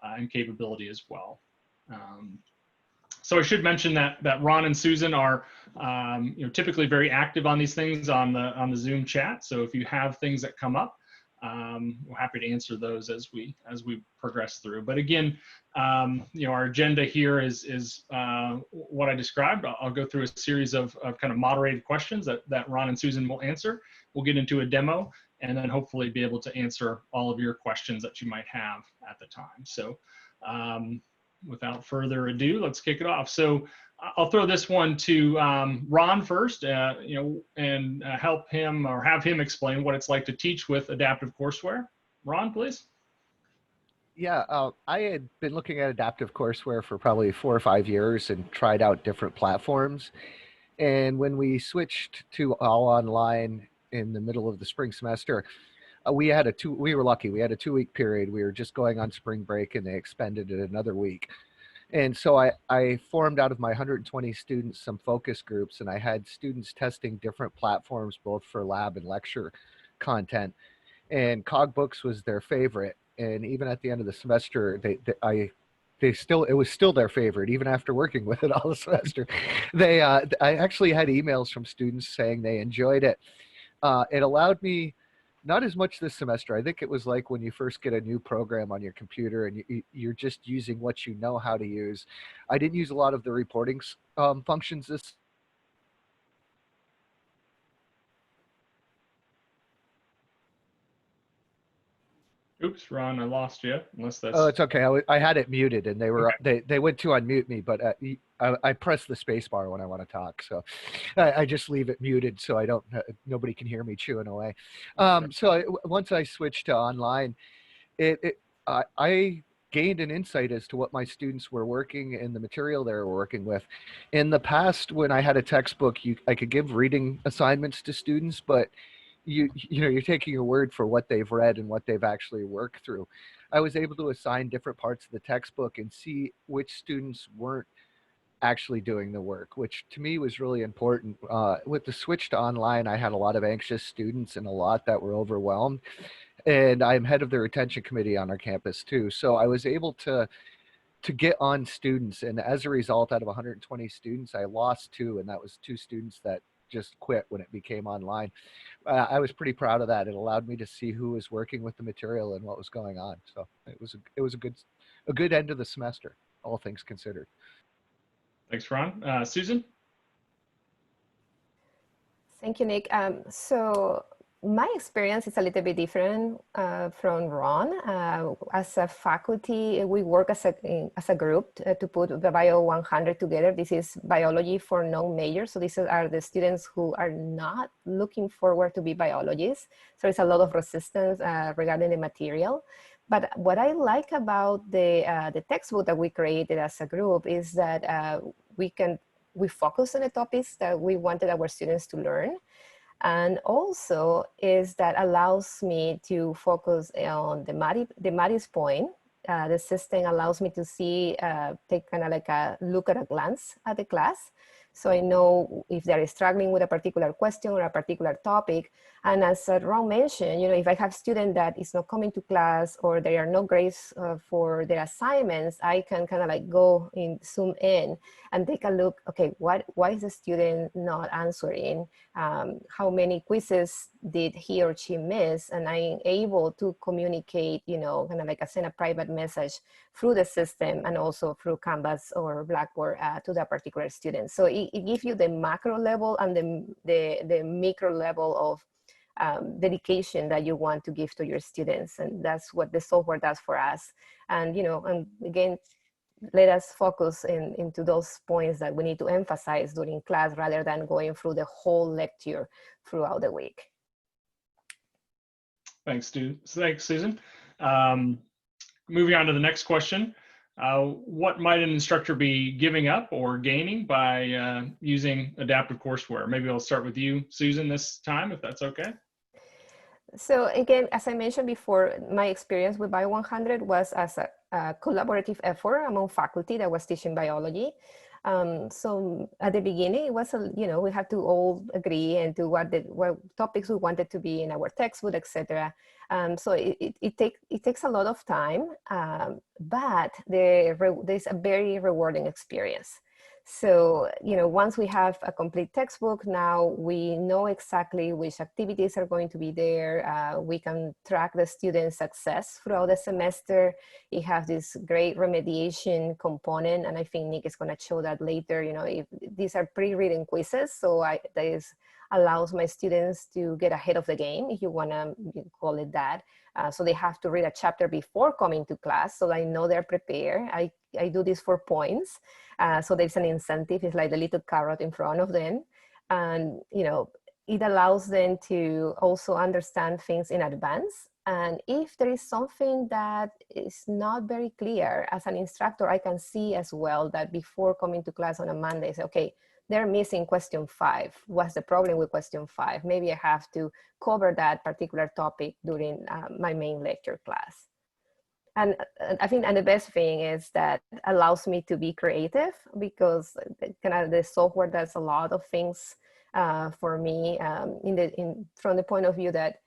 and capability as well. So I should mention that Ron and Susan are typically very active on these things on the Zoom chat. So if you have things that come up, we're happy to answer those as we progress through. But again, our agenda here is what I described. I'll go through a series of kind of moderated questions that Ron and Susan will answer. We'll get into a demo and then hopefully be able to answer all of your questions that you might have at the time. So without further ado, let's kick it off. So I'll throw this one to Ron first, and help him or have him explain what it's like to teach with Adaptive Courseware. Ron, please. Yeah, I had been looking at Adaptive Courseware for probably 4 or 5 years and tried out different platforms. And when we switched to all online in the middle of the spring semester, we were lucky. We had a 2-week period. We were just going on spring break and they expanded it another week. And so I formed out of my 120 students some focus groups, and I had students testing different platforms, both for lab and lecture content. And CogBooks was their favorite. And even at the end of the semester, it was still their favorite, even after working with it all the semester. I actually had emails from students saying they enjoyed it. It allowed me, not as much this semester. I think it was like when you first get a new program on your computer and you're just using what you know how to use. I didn't use a lot of the reporting functions this. Oops, Ron, I lost you. Unless that's. Oh, it's okay. I had it muted, and they went to unmute me, but I press the space bar when I want to talk, so I just leave it muted so I don't nobody can hear me chewing away. Once I switched to online, I gained an insight as to what my students were working and the material they were working with. In the past, when I had a textbook, I could give reading assignments to students, but you're taking your word for what they've read and what they've actually worked through. I was able to assign different parts of the textbook and see which students weren't actually doing the work, which to me was really important. With the switch to online, I had a lot of anxious students and a lot that were overwhelmed. And I'm head of the retention committee on our campus too. So I was able to get on students. And as a result, out of 120 students, I lost 2, and that was 2 students that just quit when it became online. I was pretty proud of that. It allowed me to see who was working with the material and what was going on. So it was a good end of the semester, all things considered. Thanks, Ron. Susan? Thank you, Nick. So my experience is a little bit different from Ron. As a faculty, we work as a group to put the Bio 100 together. This is biology for non-majors. So these are the students who are not looking forward to be biologists. So there's a lot of resistance regarding the material. But what I like about the textbook that we created as a group is that we focus on the topics that we wanted our students to learn. And also is that allows me to focus on the Maddie's point. The system allows me to see, take kind of like a look at a glance at the class. So I know if they're struggling with a particular question or a particular topic. And as Ron mentioned, if I have a student that is not coming to class or there are no grades for their assignments, I can kind of like go in, zoom in and take a look, okay, why is the student not answering? How many quizzes did he or she miss? And I'm able to communicate, kind of like send a private message through the system and also through Canvas or Blackboard to that particular student. So it gives you the macro level and the micro level of dedication that you want to give to your students. And that's what the software does for us. And, and again, let us focus into those points that we need to emphasize during class rather than going through the whole lecture throughout the week. Thanks, Susan. Moving on to the next question. What might an instructor be giving up or gaining by using Adaptive Courseware? Maybe I'll start with you, Susan, this time, if that's okay. So again, as I mentioned before, my experience with Bio 100 was as a collaborative effort among faculty that was teaching biology. So at the beginning, it was, we had to all agree and to what topics we wanted to be in our textbook, etc. So it takes a lot of time, but there's a very rewarding experience. So, once we have a complete textbook, now we know exactly which activities are going to be there. We can track the students' success throughout the semester. It has this great remediation component, and I think Nick is going to show that later. If these are pre-written quizzes, so this allows my students to get ahead of the game, if you want to call it that. So they have to read a chapter before coming to class, so I know they're prepared. I do this for points. So there's an incentive. It's like the little carrot in front of them. And, it allows them to also understand things in advance. And if there is something that is not very clear, as an instructor, I can see as well that before coming to class on a Monday, say, okay, they're missing question 5. What's the problem with question 5? Maybe I have to cover that particular topic during my main lecture class. And I think, and the best thing is that allows me to be creative, because the software does a lot of things for me from the point of view that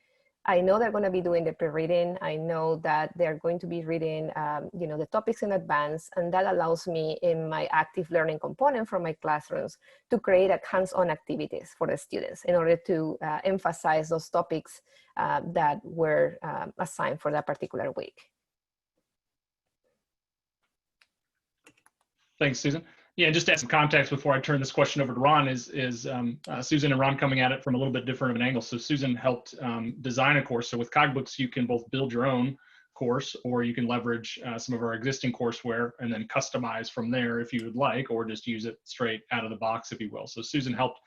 I know they're going to be doing the pre-reading. I know that they're going to be reading, the topics in advance, and that allows me in my active learning component from my classrooms to create hands-on activities for the students in order to emphasize those topics that were assigned for that particular week. Thanks, Susan. Yeah, and just to add some context before I turn this question over to Ron, is Susan and Ron coming at it from a little bit different of an angle. So Susan helped design a course. So with CogBooks, you can both build your own course, or you can leverage some of our existing courseware and then customize from there if you would like, or just use it straight out of the box, if you will. So Susan helped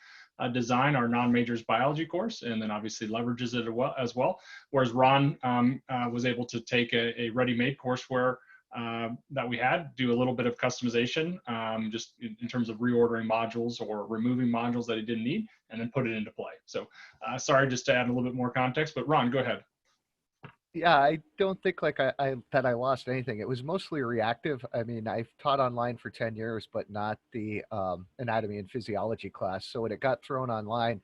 design our non-majors biology course, and then obviously leverages it as well. Whereas Ron was able to take a ready-made courseware that we had, do a little bit of customization, just in terms of reordering modules or removing modules that he didn't need, and then put it into play. So sorry, just to add a little bit more context, but Ron, go ahead. Yeah, I don't think that I lost anything. It was mostly reactive. I mean, I've taught online for 10 years, but not the anatomy and physiology class. So when it got thrown online,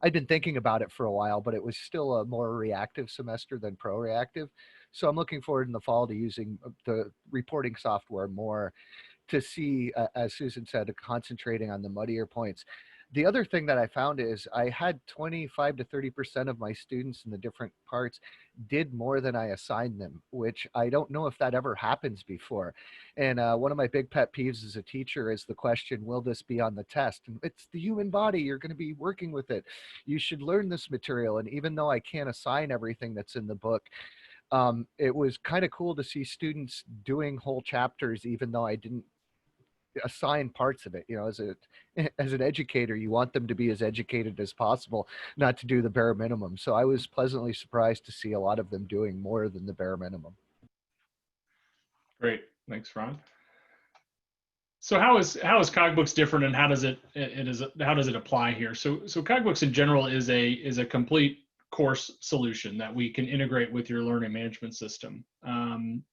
I'd been thinking about it for a while, but it was still a more reactive semester than pro-reactive. So I'm looking forward in the fall to using the reporting software more to see, as Susan said, concentrating on the muddier points. The other thing that I found is I had 25 to 30% of my students in the different parts did more than I assigned them, which I don't know if that ever happens before. And one of my big pet peeves as a teacher is the question, will this be on the test? And it's the human body. You're going to be working with it. You should learn this material. And even though I can't assign everything that's in the book, it was kind of cool to see students doing whole chapters, even though I didn't assign parts of it. As an educator, you want them to be as educated as possible, not to do the bare minimum. So I was pleasantly surprised to see a lot of them doing more than the bare minimum. Great, thanks, Ron. So how is CogBooks different, and how does it apply here? So CogBooks in general is a complete course solution that we can integrate with your learning management system.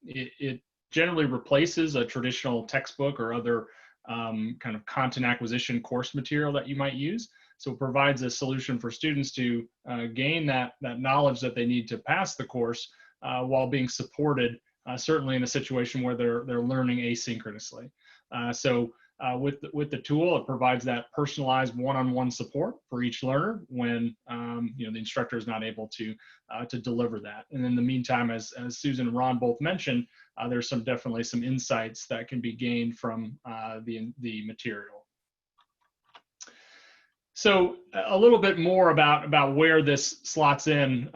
It generally replaces a traditional textbook or other kind of content acquisition course material that you might use. So it provides a solution for students to gain that knowledge that they need to pass the course while being supported, certainly in a situation where they're learning asynchronously. With the tool, it provides that personalized one-on-one support for each learner when the instructor is not able to deliver that. And in the meantime, as Susan and Ron both mentioned, there's definitely some insights that can be gained from the material. So a little bit more about where this slots in.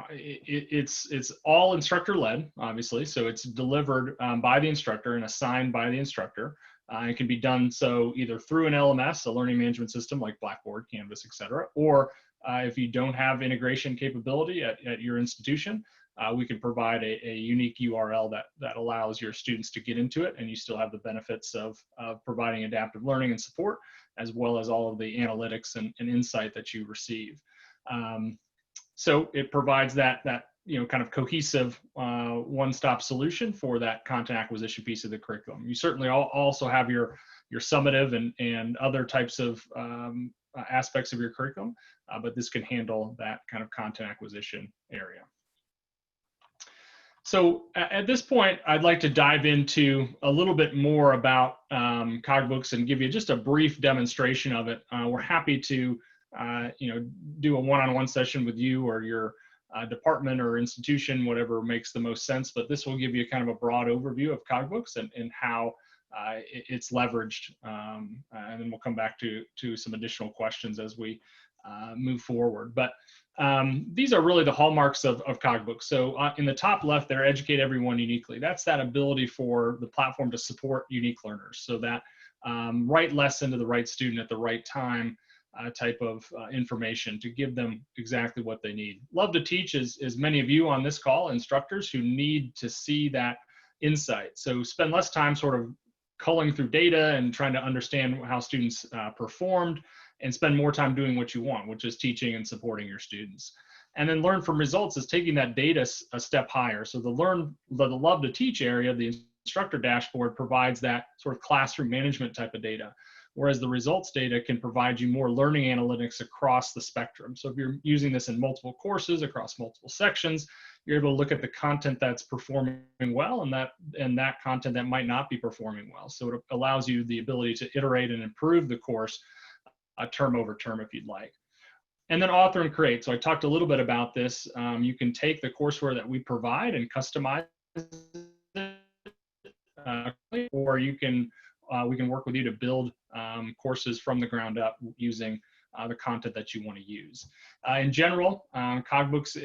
It's all instructor-led, obviously. So it's delivered by the instructor and assigned by the instructor. It can be done so either through an LMS, a learning management system like Blackboard, Canvas, etc., or if you don't have integration capability at your institution, we can provide a unique URL that allows your students to get into it, and you still have the benefits of providing adaptive learning and support, as well as all of the analytics and insight that you receive. So it provides that kind of cohesive one-stop solution for that content acquisition piece of the curriculum. You certainly also have your summative and other types of aspects of your curriculum, but this can handle that kind of content acquisition area. So at this point, I'd like to dive into a little bit more about CogBooks and give you just a brief demonstration of it. We're happy to do a one-on-one session with you or your department or institution, whatever makes the most sense, but this will give you kind of a broad overview of CogBooks and how it's leveraged, and then we'll come back to some additional questions as we move forward. But these are really the hallmarks of CogBooks. So in the top left there, educate everyone uniquely. That's that ability for the platform to support unique learners, so that right lesson to the right student at the right time type of information to give them exactly what they need. Love to teach is many of you on this call, instructors who need to see that insight. So spend less time sort of culling through data and trying to understand how students performed, and spend more time doing what you want, which is teaching and supporting your students. And then learn from results is taking that data a step higher. So the love to teach area, the instructor dashboard provides that sort of classroom management type of data, whereas the results data can provide you more learning analytics across the spectrum. So if you're using this in multiple courses across multiple sections, you're able to look at the content that's performing well and that content that might not be performing well. So it allows you the ability to iterate and improve the course term over term if you'd like. And then author and create. So I talked a little bit about this. You can take the courseware that we provide and customize it, or we can work with you to build courses from the ground up using the content that you want to use. In general, CogBooks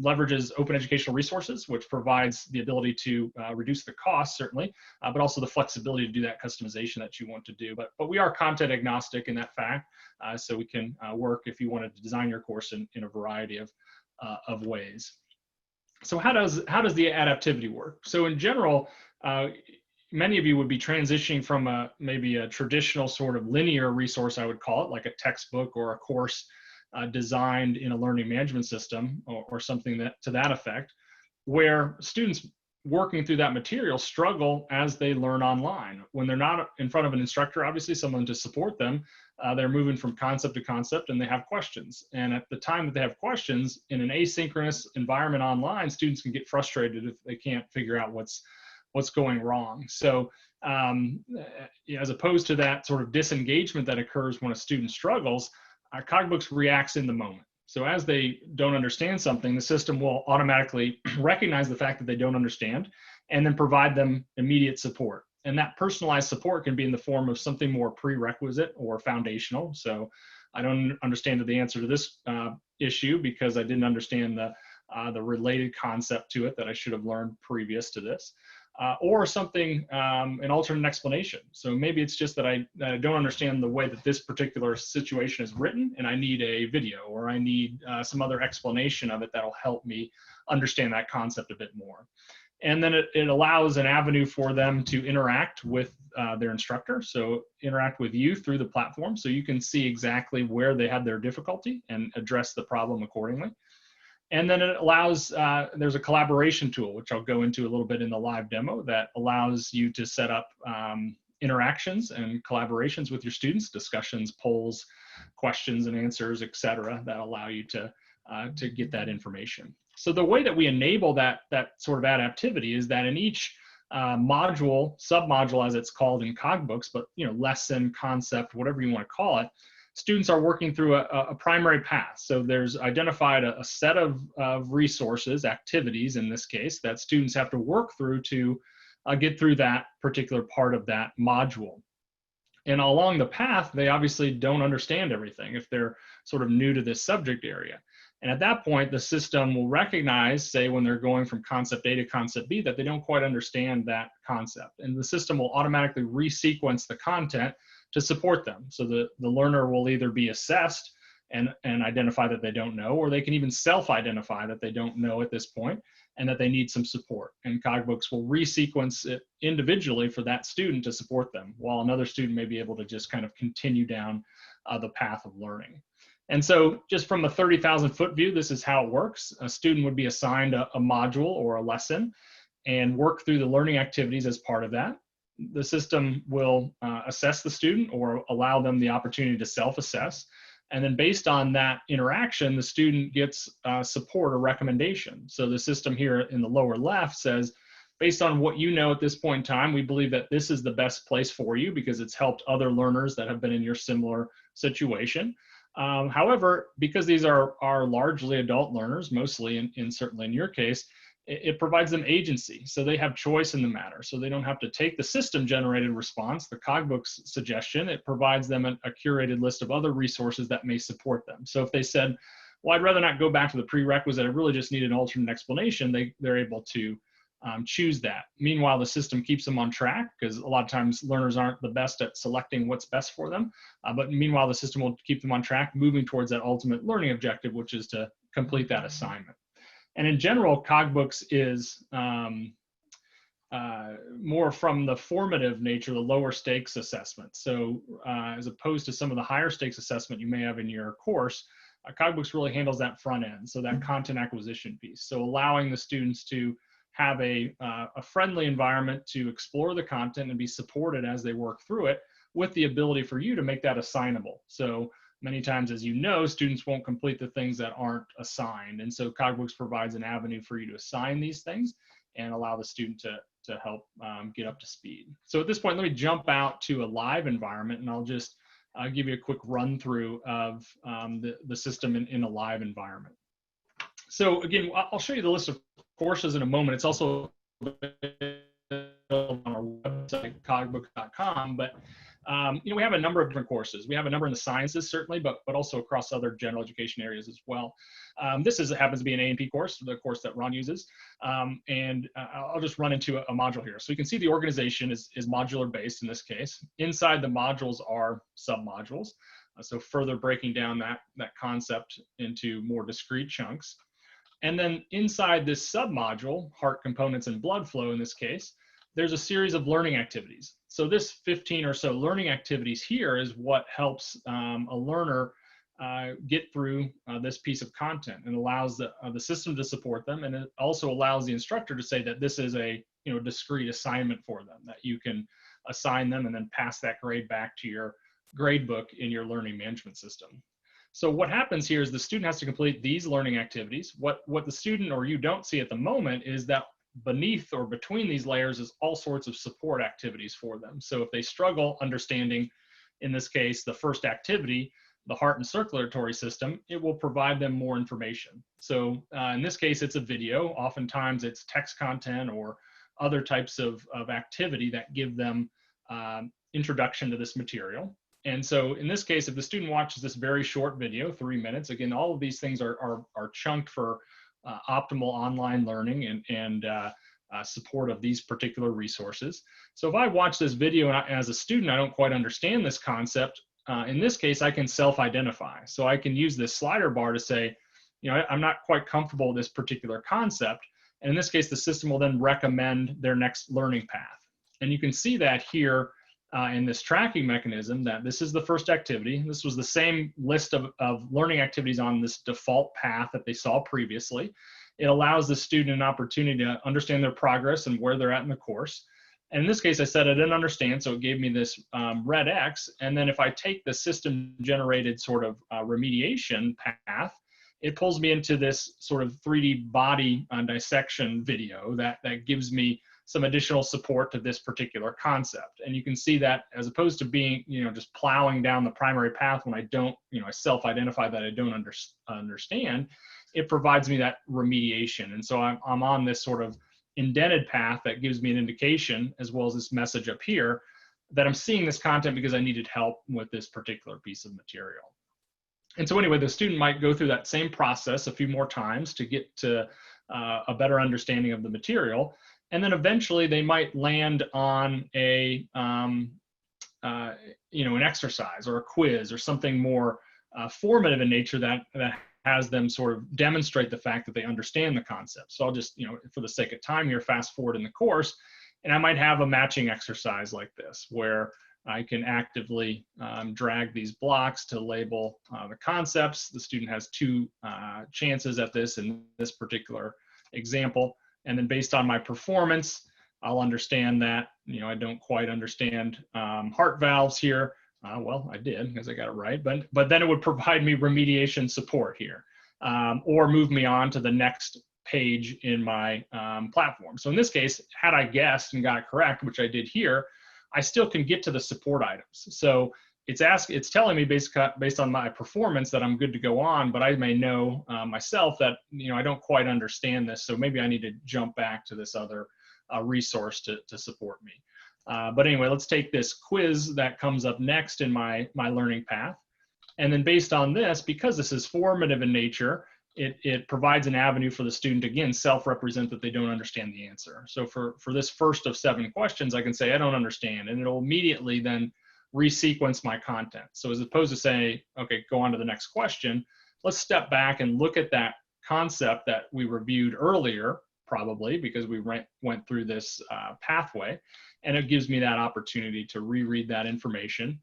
leverages open educational resources, which provides the ability to reduce the cost, certainly, but also the flexibility to do that customization that you want to do. But we are content agnostic in that fact, so we can work if you wanted to design your course in a variety of ways. So how does the adaptivity work? So in general, many of you would be transitioning from maybe a traditional sort of linear resource, I would call it, like a textbook or a course designed in a learning management system or something to that effect, where students working through that material struggle as they learn online. When they're not in front of an instructor, obviously someone to support them, they're moving from concept to concept and they have questions. And at the time that they have questions in an asynchronous environment online, students can get frustrated if they can't figure out what's going wrong. So as opposed to that sort of disengagement that occurs when a student struggles, CogBooks reacts in the moment. So as they don't understand something, the system will automatically recognize the fact that they don't understand and then provide them immediate support. And that personalized support can be in the form of something more prerequisite or foundational. So I don't understand the answer to this issue because I didn't understand the related concept to it that I should have learned previous to this. Or something, an alternate explanation. So maybe it's just that I don't understand the way that this particular situation is written and I need a video, or I need some other explanation of it that'll help me understand that concept a bit more. And then it allows an avenue for them to interact with their instructor. So interact with you through the platform so you can see exactly where they had their difficulty and address the problem accordingly. And then it allows, there's a collaboration tool, which I'll go into a little bit in the live demo, that allows you to set up interactions and collaborations with your students, discussions, polls, questions and answers, etc., that allow you to get that information. So the way that we enable that sort of adaptivity is that in each module, submodule as it's called in CogBooks, but lesson, concept, whatever you want to call it, students are working through a primary path. So there's identified a set of resources, activities in this case, that students have to work through to get through that particular part of that module. And along the path, they obviously don't understand everything if they're sort of new to this subject area. And at that point, the system will recognize, say, when they're going from concept A to concept B, that they don't quite understand that concept. And the system will automatically resequence the content to support them. So the learner will either be assessed and identify that they don't know, or they can even self-identify that they don't know at this point and that they need some support. And CogBooks will resequence it individually for that student to support them, while another student may be able to just kind of continue down the path of learning. And so just from a 30,000 foot view, this is how it works. A student would be assigned a module or a lesson and work through the learning activities as part of that. The system will assess the student or allow them the opportunity to self-assess. And then based on that interaction, the student gets support or recommendation. So the system here in the lower left says, based on what you know at this point in time, we believe that this is the best place for you because it's helped other learners that have been in your similar situation. However, because these are largely adult learners, mostly certainly in your case, it provides them agency. So they have choice in the matter. So they don't have to take the system generated response, the CogBooks suggestion. It provides them a curated list of other resources that may support them. So if they said, well, I'd rather not go back to the prerequisite, I really just need an alternate explanation, they're able to choose that. Meanwhile, the system keeps them on track because a lot of times learners aren't the best at selecting what's best for them. But meanwhile, the system will keep them on track, moving towards that ultimate learning objective, which is to complete that assignment. And in general, CogBooks is more from the formative nature, the lower stakes assessment. So as opposed to some of the higher stakes assessment you may have in your course, CogBooks really handles that front end, so that content acquisition piece. So allowing the students to have a friendly environment to explore the content and be supported as they work through it, with the ability for you to make that assignable. So many times, as you know, students won't complete the things that aren't assigned. And so CogBooks provides an avenue for you to assign these things and allow the student to help get up to speed. So at this point, let me jump out to a live environment, and I'll just give you a quick run through of the system in a live environment. So again, I'll show you the list of courses in a moment. It's also available on our website, cogbooks.com, but you know, we have a number of different courses. We have a number in the sciences, certainly, but also across other general education areas as well. This happens to be an A&P course, the course that Ron uses. And I'll just run into a module here. So you can see the organization is modular based in this case. Inside the modules are sub-modules. So further breaking down that concept into more discrete chunks. And then inside this sub-module, heart components and blood flow in this case, there's a series of learning activities. So this 15 or so learning activities here is what helps a learner get through this piece of content and allows the system to support them. And it also allows the instructor to say that this is a discrete assignment for them, that you can assign them and then pass that grade back to your grade book in your learning management system. So what happens here is the student has to complete these learning activities. What the student or you don't see at the moment is that beneath or between these layers is all sorts of support activities for them. So if they struggle understanding, in this case, the first activity, the heart and circulatory system, it will provide them more information. So in this case, it's a video. Oftentimes it's text content or other types of activity that give them introduction to this material. And so in this case, if the student watches this very short video, 3 minutes, again, all of these things are chunked for optimal online learning and support of these particular resources. So if I watch this video and as a student, I don't quite understand this concept, in this case, I can self-identify. So I can use this slider bar to say, I'm not quite comfortable with this particular concept. And in this case, the system will then recommend their next learning path. And you can see that here in this tracking mechanism, that this is the first activity. This was the same list of learning activities on this default path that they saw previously. It allows the student an opportunity to understand their progress and where they're at in the course. And in this case, I said I didn't understand, so it gave me this red X. And then if I take the system-generated sort of remediation path, it pulls me into this sort of 3D body dissection video that gives me some additional support to this particular concept. And you can see that as opposed to being, just plowing down the primary path when I don't, I self-identify that I don't understand, it provides me that remediation. And so I'm on this sort of indented path that gives me an indication, as well as this message up here, that I'm seeing this content because I needed help with this particular piece of material. And so anyway, the student might go through that same process a few more times to get to a better understanding of the material. And then eventually they might land on an exercise or a quiz or something more formative in nature that has them sort of demonstrate the fact that they understand the concept. So I'll just, for the sake of time here, fast forward in the course, and I might have a matching exercise like this, where I can actively drag these blocks to label the concepts. The student has two chances at this in this particular example. And then based on my performance, I'll understand that, I don't quite understand heart valves here. Well, I did because I got it right, but then it would provide me remediation support here, or move me on to the next page in my platform. So in this case, had I guessed and got it correct, which I did here, I still can get to the support items. So it's telling me based on my performance that I'm good to go on, but I may know myself that, I don't quite understand this. So maybe I need to jump back to this other resource to support me. But anyway, let's take this quiz that comes up next in my learning path. And then based on this, because this is formative in nature, it provides an avenue for the student to, again, self-represent that they don't understand the answer. So for this first of 7 questions, I can say, I don't understand, and it'll immediately then resequence my content. So as opposed to say, okay, go on to the next question, let's step back and look at that concept that we reviewed earlier, probably because we went through this pathway, and it gives me that opportunity to reread that information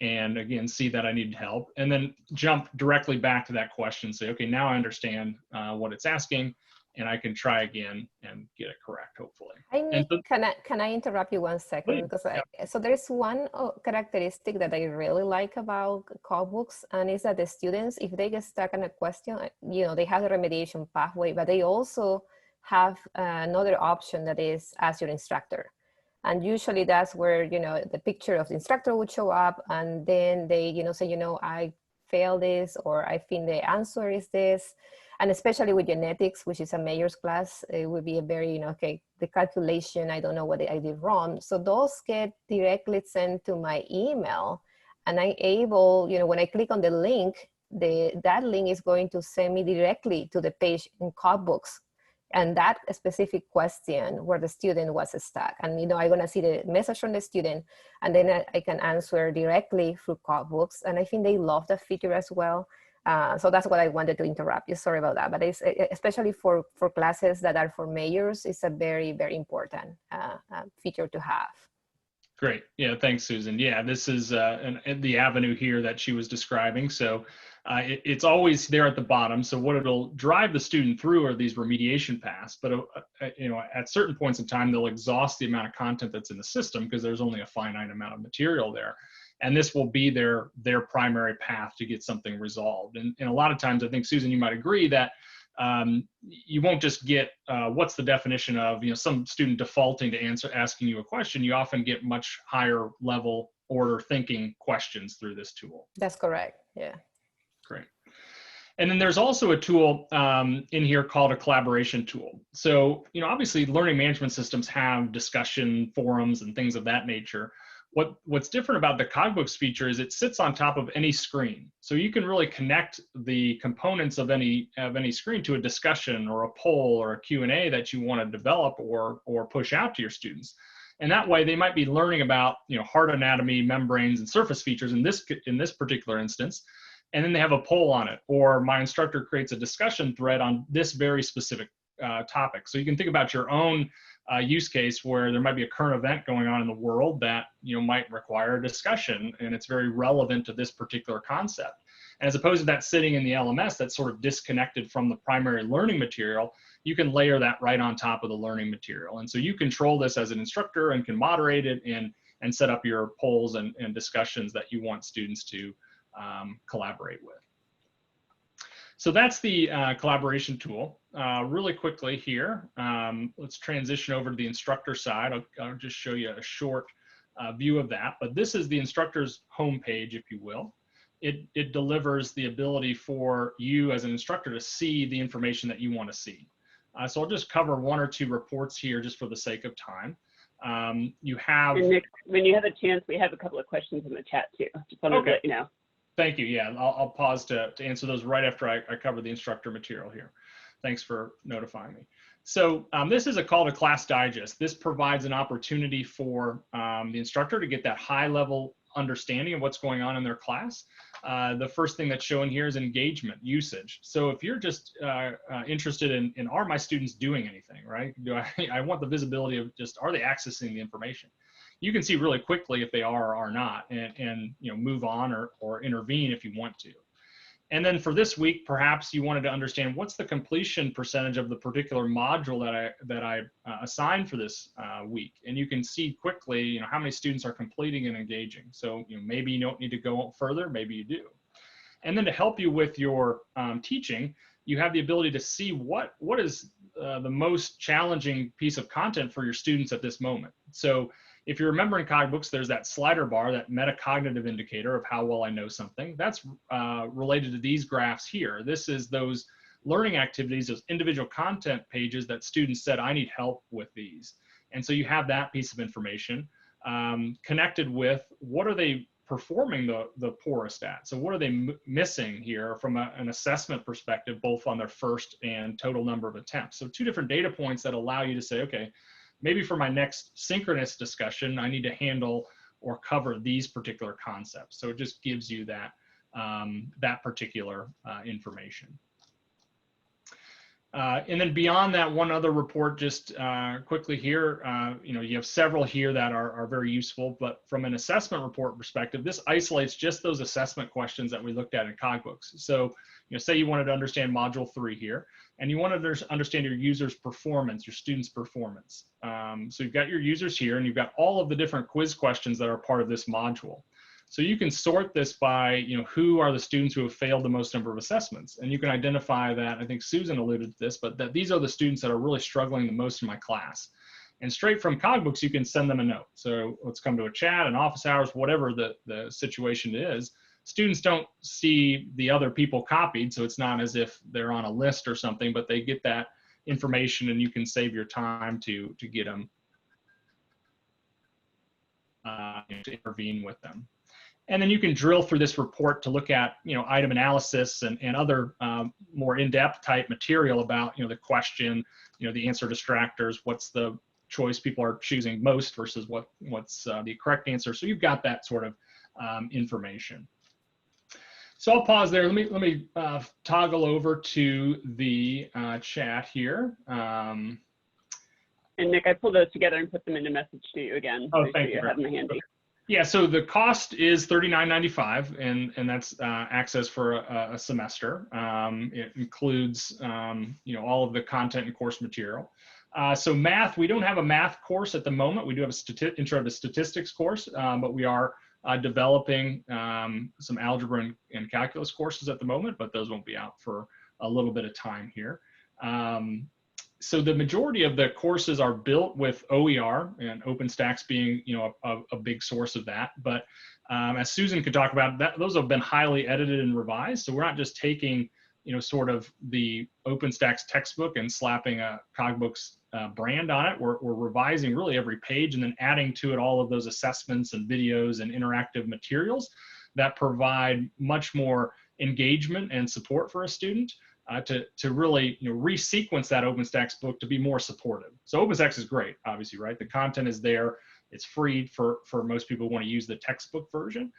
and again, see that I need help, and then jump directly back to that question, say, okay, now I understand what it's asking, and I can try again and get it correct, hopefully. Can I interrupt you 1 second? Please. Because so there's one characteristic that I really like about CogBooks, and is that the students, if they get stuck on a question, they have a remediation pathway, but they also have another option that is ask your instructor. And usually that's where, the picture of the instructor would show up, and then they, say, I failed this, or I think the answer is this. And especially with genetics, which is a majors class, it would be a very, okay, the calculation, I don't know what I did wrong. So those get directly sent to my email, and I'm able, when I click on the link, that link is going to send me directly to the page in CogBooks. And that specific question where the student was stuck. And, I'm going to see the message from the student, and then I can answer directly through CogBooks. And I think they love that feature as well. So that's what I wanted to interrupt you. Sorry about that. But it's, especially for classes that are for majors, it's a very, very important feature to have. Great. Yeah, thanks, Susan. Yeah, this is the avenue here that she was describing. So it's always there at the bottom. So what it'll drive the student through are these remediation paths. But at certain points in time, they'll exhaust the amount of content that's in the system because there's only a finite amount of material there. And this will be their primary path to get something resolved. And a lot of times, I think, Susan, you might agree that you won't just get what's the definition of some student defaulting to asking you a question. You often get much higher level order thinking questions through this tool. That's correct. Yeah. Great. And then there's also a tool in here called a collaboration tool. So obviously learning management systems have discussion forums and things of that nature. What's different about the CogBooks feature is it sits on top of any screen. So you can really connect the components of any screen to a discussion or a poll or a Q&A that you want to develop or push out to your students. And that way they might be learning about heart anatomy, membranes, and surface features in this particular instance. And then they have a poll on it, or my instructor creates a discussion thread on this very specific topic. So you can think about your own use case where there might be a current event going on in the world that might require a discussion, and it's very relevant to this particular concept. And as opposed to that sitting in the LMS that's sort of disconnected from the primary learning material, you can layer that right on top of the learning material. And so you control this as an instructor and can moderate it and set up your polls and discussions that you want students to collaborate with. So that's the collaboration tool. Really quickly here, let's transition over to the instructor side. I'll just show you a short view of that. But this is the instructor's homepage, if you will. It delivers the ability for you as an instructor to see the information that you want to see. So I'll just cover 1 or 2 reports here just for the sake of time. You have— And Nick, when you have a chance, we have a couple of questions in the chat too. Just wanted to let you know. Thank you. Yeah, I'll pause to answer those right after I cover the instructor material here. Thanks for notifying me. So this is a call to class digest. This provides an opportunity for the instructor to get that high level understanding of what's going on in their class. The first thing that's shown here is engagement, usage. So if you're just interested in are my students doing anything, right? I want the visibility of just, are they accessing the information? you can see really quickly if they are or are not, and move on or intervene if you want to. And then for this week, perhaps you wanted to understand what's the completion percentage of the particular module that I assigned for this week. And you can see quickly, how many students are completing and engaging. So maybe you don't need to go further, maybe you do. And then to help you with your teaching, you have the ability to see what is the most challenging piece of content for your students at this moment. So if you remember in CogBooks, there's that slider bar, that metacognitive indicator of how well I know something. That's related to these graphs here. This is those learning activities, those individual content pages that students said, I need help with these. And so you have that piece of information connected with what are they performing the poorest at. So what are they missing here from an assessment perspective, both on their first and total number of attempts. So two different data points that allow you to say, okay, maybe for my next synchronous discussion, I need to handle or cover these particular concepts. So it just gives you that, that particular information. And then beyond that, one other report just quickly here, you have several here that are very useful, but from an assessment report perspective, this isolates just those assessment questions that we looked at in CogBooks. So, say you wanted to understand module 3 here, and you wanted to understand your user's performance, your student's performance. So you've got your users here, and you've got all of the different quiz questions that are part of this module. So you can sort this by, who are the students who have failed the most number of assessments. And you can identify that, I think Susan alluded to this, but that these are the students that are really struggling the most in my class. And straight from CogBooks, you can send them a note. So let's come to a chat, an office hours, whatever the situation is. Students don't see the other people copied, so it's not as if they're on a list or something, but they get that information and you can save your time to get them, to intervene with them. And then you can drill through this report to look at, item analysis and other more in-depth type material about, the question, the answer distractors, what's the choice people are choosing most versus what's the correct answer. So you've got that sort of information. So I'll pause there. Let me toggle over to the chat here. And Nick, I pulled those together and put them in a message to you again. Oh, so thank you. You have them handy. Yeah, so the cost is $39.95, and that's access for a semester. It includes all of the content and course material. So math, we don't have a math course at the moment. We do have a intro to statistics course, but we are developing some algebra and calculus courses at the moment, but those won't be out for a little bit of time here. So the majority of the courses are built with OER, and OpenStax being a big source of that. But as Susan could talk about, those have been highly edited and revised. So we're not just taking sort of the OpenStax textbook and slapping a CogBooks brand on it. We're revising really every page and then adding to it all of those assessments and videos and interactive materials that provide much more engagement and support for a student. To really resequence that OpenStax book to be more supportive. So OpenStax is great, obviously, right? The content is there. It's free for most people who want to use the textbook version,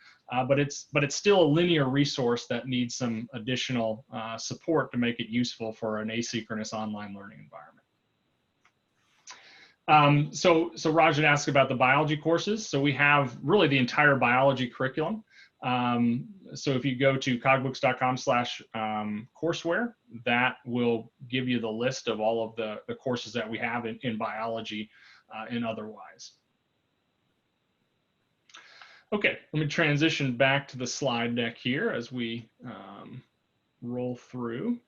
but it's still a linear resource that needs some additional support to make it useful for an asynchronous online learning environment. So Rajan asked about the biology courses. So we have really the entire biology curriculum. So if you go to cogbooks.com/courseware, that will give you the list of all of the courses that we have in biology and otherwise. Okay, let me transition back to the slide deck here as we roll through.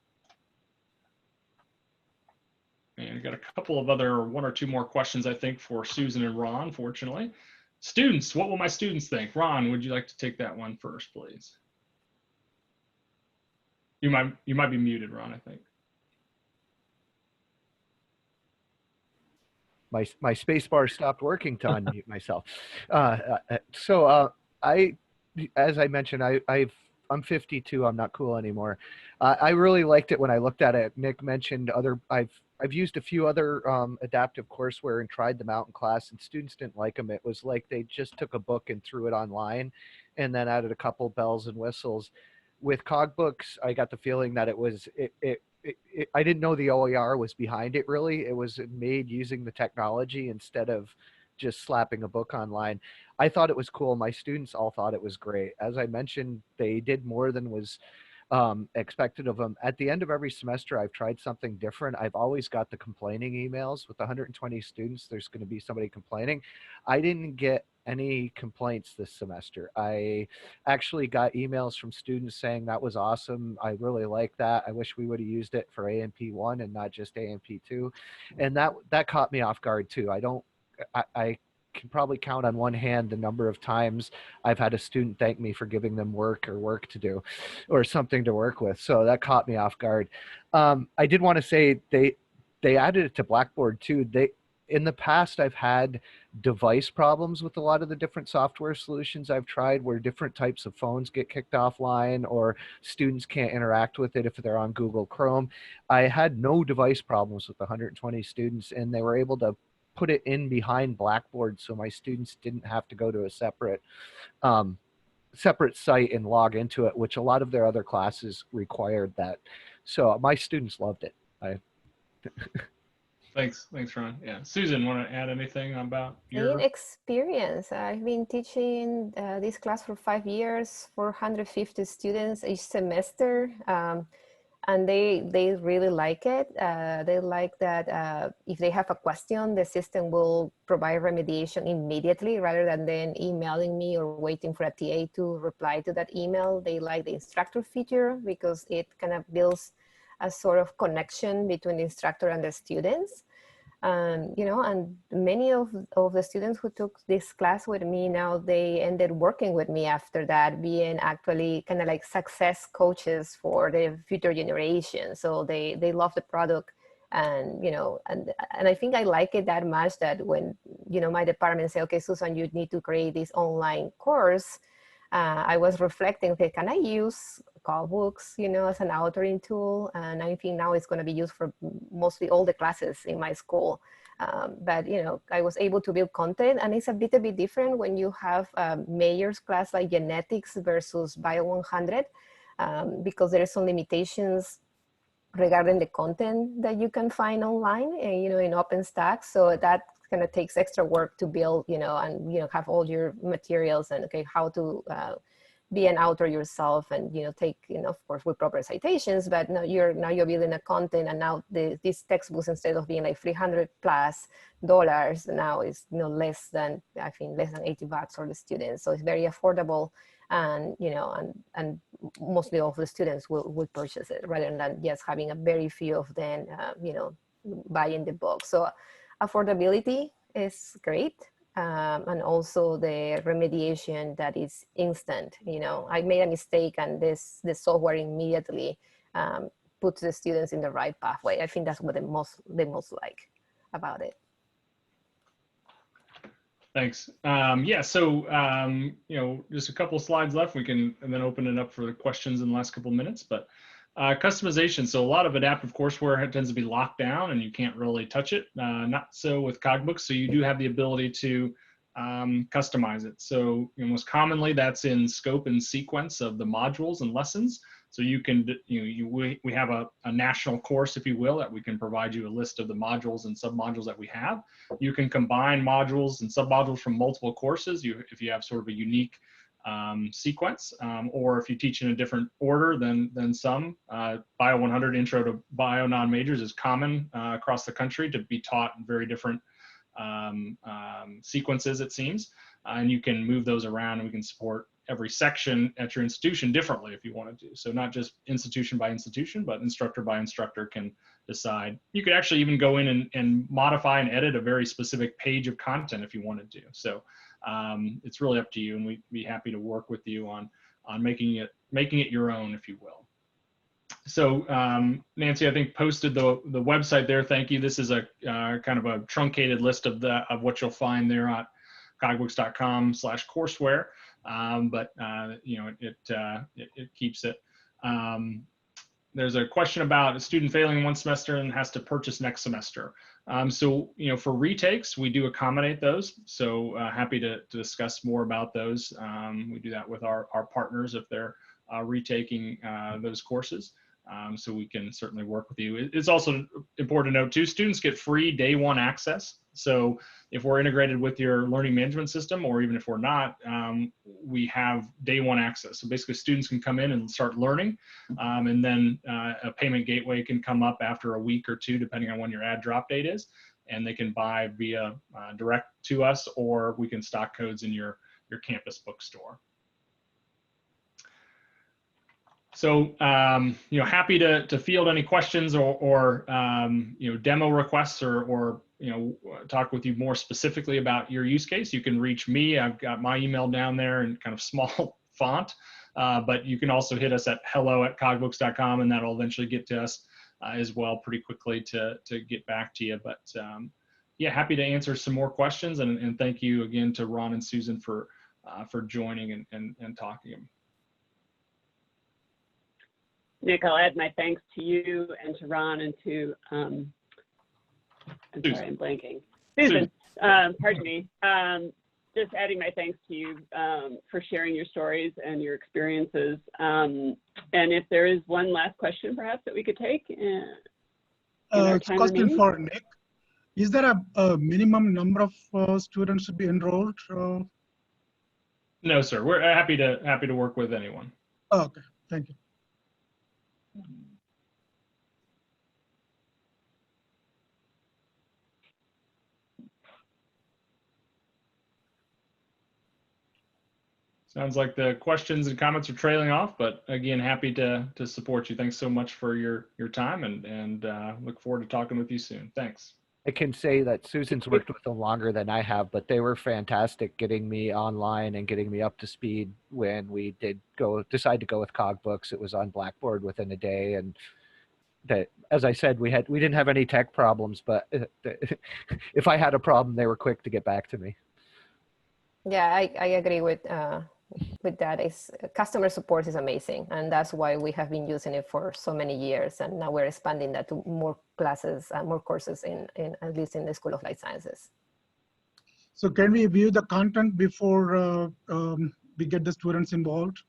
And we've got a couple of other, one or two more questions, I think, for Susan and Ron, fortunately. Students, what will my students think? Ron, would you like to take that one first, please? You might be muted, Ron, I think. My space bar stopped working to unmute myself. As I mentioned, I'm 52. I'm not cool anymore. I really liked it when I looked at it. Nick mentioned I've used a few other adaptive courseware and tried them out in class, and students didn't like them. It was like they just took a book and threw it online and then added a couple bells and whistles. With CogBooks, I got the feeling that I didn't know the OER was behind it really. It was made using the technology instead of just slapping a book online. I thought it was cool. My students all thought it was great. As I mentioned, they did more than was expected of them. At the end of every semester, I've tried something different. I've always got the complaining emails. With 120 students, there's going to be somebody complaining. I didn't get any complaints this semester. I actually got emails from students saying that was awesome. I really like that. I wish we would have used it for AMP1 and not just AMP2. And that caught me off guard too. I can probably count on one hand the number of times I've had a student thank me for giving them work to do or something to work with. So that caught me off guard. I did want to say they added it to Blackboard too. In the past, I've had device problems with a lot of the different software solutions I've tried where different types of phones get kicked offline or students can't interact with it if they're on Google Chrome. I had no device problems with 120 students, and they were able to put it in behind Blackboard so my students didn't have to go to a separate site and log into it, which a lot of their other classes required that. So my students loved it. Thanks, Ron. Yeah, Susan, want to add anything about In experience? I've been teaching this class for 5 years, 450 students each semester. And they really like it. They like that if they have a question, the system will provide remediation immediately rather than then emailing me or waiting for a TA to reply to that email. They like the instructor feature because it kind of builds a sort of connection between the instructor and the students. You know, and many of the students who took this class with me, now they ended working with me after that, being actually kind of like success coaches for the future generation. So they love the product, and you know, and I think I like it that much that when, you know, my department say, okay, Susan, you need to create this online course, I was reflecting, okay, can I use CogBooks, you know, as an authoring tool? And I think now it's going to be used for mostly all the classes in my school. But, you know, I was able to build content, and it's a bit different when you have a majors class like genetics versus Bio 100, because there are some limitations regarding the content that you can find online, and, you know, in OpenStack. So that kind of takes extra work to build, you know, and, you know, have all your materials and, okay, how to be an author yourself, and, you know, take, you know, of course with proper citations, but now you're building a content, and now these textbooks, instead of being like $300+ now is, you know, less than, I think less than $80 for the students. So it's very affordable, and, you know, and mostly all of the students will purchase it rather than just having a very few of them, you know, buying the book. So affordability is great. And also the remediation that is instant. You know, I made a mistake, and the software immediately puts the students in the right pathway. I think that's what they most like about it. Thanks. Yeah, so, you know, just a couple slides left. We can and then open it up for questions in the last couple of minutes. But customization. So a lot of adaptive courseware tends to be locked down and you can't really touch it. Not so with CogBooks. So you do have the ability to customize it. So, you know, most commonly that's in scope and sequence of the modules and lessons. So you can, we have a national course, if you will, that we can provide you a list of the modules and submodules that we have. You can combine modules and submodules from multiple courses. If you have sort of a unique sequence, or if you teach in a different order than some. Bio 100 Intro to Bio Non-Majors is common across the country to be taught in very different sequences, it seems. And you can move those around, and we can support every section at your institution differently if you want to do. So not just institution by institution, but instructor by instructor can decide. You could actually even go in and modify and edit a very specific page of content if you wanted to. So it's really up to you, and we'd be happy to work with you on making it your own, if you will. So Nancy, I think posted the website there. Thank you. This is a kind of a truncated list of what you'll find there at cogbooks.com/courseware. But you know, it keeps it. There's a question about a student failing one semester and has to purchase next semester. So, you know, for retakes, we do accommodate those. So happy to discuss more about those. We do that with our partners if they're retaking those courses. So we can certainly work with you. It's also important to note too, students get free day one access. So if we're integrated with your learning management system, or even if we're not, we have day one access. So basically students can come in and start learning, and then a payment gateway can come up after a week or two, depending on when your ad drop date is, and they can buy via direct to us, or we can stock codes in your campus bookstore. So, happy to field any questions or demo requests, or talk with you more specifically about your use case. You can reach me. I've got my email down there in kind of small font, but you can also hit us at hello@cogbooks.com, and that'll eventually get to us as well pretty quickly to get back to you. But yeah, happy to answer some more questions, and thank you again to Ron and Susan for joining and talking. Nick, I'll add my thanks to you and to Ron and to, I'm sorry, I'm blanking. Susan, pardon me. Just adding my thanks to you for sharing your stories and your experiences. And if there is one last question, perhaps, that we could take. It's a question for Nick. Is there a minimum number of students to be enrolled? No, sir. We're happy to work with anyone. Oh, okay, thank you. Sounds like the questions and comments are trailing off, but again, happy to support you. Thanks so much for your time, and look forward to talking with you soon. Thanks. I can say that Susan's worked with them longer than I have, but they were fantastic getting me online and getting me up to speed when we did decide to go with CogBooks. It was on Blackboard within a day, and that, as I said, we didn't have any tech problems, but if I had a problem, they were quick to get back to me. Yeah, I agree with that. Customer support is amazing, and that's why we have been using it for so many years, and now we're expanding that to more classes, more courses in at least in the School of Life Sciences. So can we view the content before we get the students involved?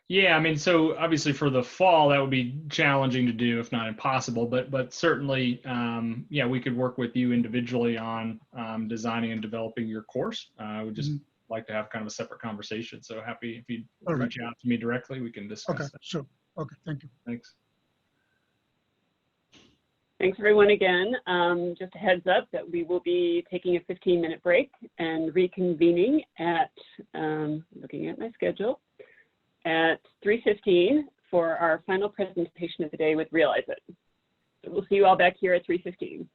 Yeah, I mean, so obviously for the fall, that would be challenging to do, if not impossible, but certainly, yeah, we could work with you individually on designing and developing your course. We just like to have kind of a separate conversation. So happy if you reach out to me directly, we can discuss that. Sure. Okay, thank you. Thanks. Thanks, everyone, again. Just a heads up that we will be taking a 15-minute break and reconvening at, looking at my schedule, at 3:15 for our final presentation of the day with Realize It. So we'll see you all back here at 3:15.